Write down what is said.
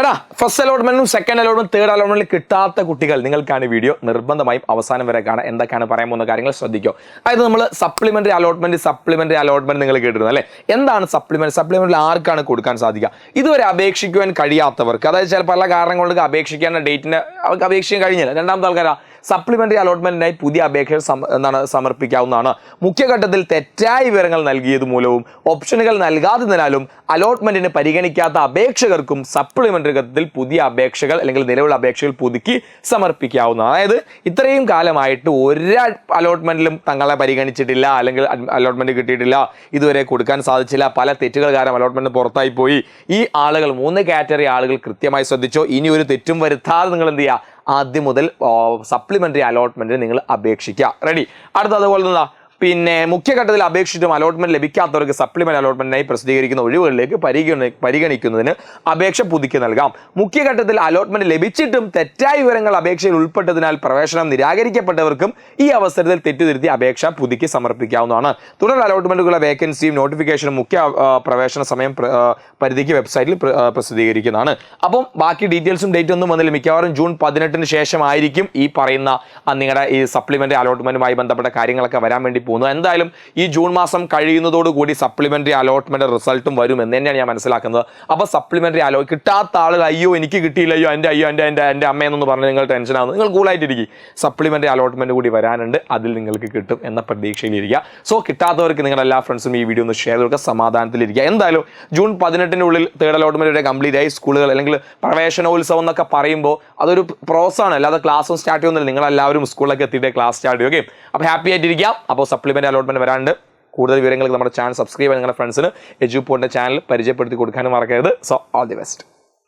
എടാ first അലോട്ട്മെന്റും second allotment third അലോട്ട്മെന്റിൽ കിട്ടാത്ത കുട്ടികൾ നിങ്ങൾക്കാണ് വീഡിയോ നിർബന്ധമായും അവസാനം വരെ കാണാം. എന്തൊക്കെയാണ് പറയാൻ പോകുന്ന കാര്യങ്ങൾ ശ്രദ്ധിക്കുക. അതായത് നമ്മൾ സപ്ലിമെന്ററി അലോട്ട്മെന്റ് നിങ്ങൾ കേട്ടിരുന്നു അല്ലേ? എന്താണ് സപ്ലിമെന്ററിൽ ആർക്കാണ് കൊടുക്കാൻ സാധിക്കുക? ഇതുവരെ അപേക്ഷിക്കുവാൻ കഴിയാത്തവർക്ക്, അതായത് ചില പല കാരണങ്ങൾ കൊണ്ട് അപേക്ഷിക്കാൻ ഡേറ്റിന് അവർക്ക് അപേക്ഷിക്കാൻ കഴിഞ്ഞില്ല. രണ്ടാമത്തെ ആൾക്കാരാ സപ്ലിമെന്ററി അലോട്ട്മെന്റിനായി പുതിയ അപേക്ഷ സമർപ്പിക്കാവുന്നതാണ്. മുഖ്യഘട്ടത്തിൽ തെറ്റായ വിവരങ്ങൾ നൽകിയത് മൂലവും ഓപ്ഷനുകൾ നൽകാത്തതിനാലും അലോട്ട്മെന്റിന് പരിഗണിക്കാത്ത അപേക്ഷകർക്കും സപ്ലിമെന്ററി ഘട്ടത്തിൽ പുതിയ അപേക്ഷകൾ അല്ലെങ്കിൽ നിലവിലുള്ള അപേക്ഷകൾ പുതുക്കി സമർപ്പിക്കാവുന്നതാണ്. അതായത് ഇത്രയും കാലമായിട്ട് ഒരു അലോട്ട്മെന്റിലും തങ്ങളെ പരിഗണിച്ചിട്ടില്ല, അല്ലെങ്കിൽ അലോട്ട്മെന്റ് കിട്ടിയിട്ടില്ല, ഇതുവരെ കൊടുക്കാൻ സാധിച്ചില്ല, പല തെറ്റുകൾ കാരണം അലോട്ട്മെന്റ് പുറത്തായി പോയി. ഈ ആളുകൾ 3 കാറ്റഗറി ആളുകൾ കൃത്യമായി ശ്രദ്ധിച്ചോ. ഇനി ഒരു തെറ്റും വരുത്താതെ നിങ്ങൾ എന്ത് ചെയ്യുക? ആദ്യം മുതൽ സപ്ലിമെന്ററി അലോട്ട്മെന്റിന് നിങ്ങൾ അപേക്ഷിക്കുക. റെഡി? അടുത്ത അതുപോലെ തന്നെ പിന്നെ മുഖ്യഘട്ടത്തിൽ അപേക്ഷിച്ചും അലോട്ട്മെന്റ് ലഭിക്കാത്തവർക്ക് സപ്ലിമെന്റ് അലോട്ട്മെന്റിനായി പ്രസിദ്ധീകരിക്കുന്ന ഒഴിവുകളിലേക്ക് പരിഗണിക്കുന്നതിന് അപേക്ഷ പുതുക്കി നൽകാം. മുഖ്യഘട്ടത്തിൽ അലോട്ട്മെന്റ് ലഭിച്ചിട്ടും തെറ്റായ വിവരങ്ങൾ അപേക്ഷയിൽ ഉൾപ്പെട്ടതിനാൽ പ്രവേശനം നിരാകരിക്കപ്പെട്ടവർക്കും ഈ അവസരത്തിൽ തെറ്റുതിരുത്തി അപേക്ഷ പുതുക്കി സമർപ്പിക്കാവുന്നതാണ്. തുടർ അലോട്ട്മെന്റുകളുടെ വേക്കൻസിയും നോട്ടിഫിക്കേഷനും മുഖ്യ പ്രവേശന സമയം പരിധിക്ക് വെബ്സൈറ്റിൽ പ്രസിദ്ധീകരിക്കുന്നതാണ്. അപ്പം ബാക്കി ഡീറ്റെയിൽസും ഡേറ്റ് ഒന്നും വന്നില്ല. മിക്കവാറും ജൂൺ 18 ശേഷമായിരിക്കും ഈ പറയുന്ന നിങ്ങളുടെ ഈ സപ്ലിമെന്ററി അലോട്ട്മെന്റുമായി ബന്ധപ്പെട്ട കാര്യങ്ങളൊക്കെ വരാൻ വേണ്ടി പോകുന്നത്. എന്തായാലും ഈ ജൂൺ മാസം കഴിയുന്നതോടുകൂടി സപ്ലിമെന്ററി അലോട്ട്മെന്റ് റിസൾട്ടും വരും എന്ന് തന്നെയാണ് ഞാൻ മനസ്സിലാക്കുന്നത്. അപ്പോൾ സപ്ലിമെന്ററി കിട്ടാത്ത ആളുകൾ അയ്യോ എനിക്ക് കിട്ടിയില്ല, എൻ്റെ അമ്മയെന്നൊന്ന് പറഞ്ഞ് നിങ്ങൾ ടെൻഷൻ ആവുന്നു. നിങ്ങൾ കൂളായിട്ടിരിക്കും. സപ്ലിമെന്ററി അലോട്ട്മെന്റ് കൂടി വരാനുണ്ട്, അതിൽ നിങ്ങൾക്ക് കിട്ടും എന്ന പ്രതീക്ഷയിലിരിക്കുക. സോ കിട്ടാത്തവർക്ക് നിങ്ങളുടെ എല്ലാ ഫ്രണ്ട്സും ഈ വീഡിയോ ഒന്ന് ഷെയർ ചെയ്യുക, സമാധാനത്തിലിരിക്കുക. എന്തായാലും ജൂൺ 18 തേർഡ് അലോട്ട്മെന്റ് വരെ കംപ്ലീറ്റ് ആയി. സ്കൂളുകൾ അല്ലെങ്കിൽ പ്രവേശനോത്സവം എന്നൊക്കെ പറയുമ്പോൾ അതൊരു പ്രോസസ്സാണ്, അല്ലാതെ ക്ലാസ്സും സ്റ്റാർട്ട് ചെയ്യുന്നില്ല. നിങ്ങളെല്ലാവരും സ്കൂളിലൊക്കെ എത്തിയിട്ട് ക്ലാസ് സ്റ്റാർട്ട് ചെയ്യും. ഓക്കെ, അപ്പോൾ ഹാപ്പി ആയിട്ടിരിക്കാം. അപ്പോൾ സപ്ലിമെന്റ് അലോട്ട്മെന്റ് വരാണ്ട്. കൂടുതൽ വിവരങ്ങൾക്ക് നമ്മുടെ ചാനൽ സബ്സ്ക്രൈബ് ചെയ്യാൻ നിങ്ങളുടെ ഫ്രണ്ട്സിന് എജുപോർട്ടിന്റെ ചാനൽ പരിചയപ്പെടുത്തി കൊടുക്കാനും മറക്കരുത്. So all the best.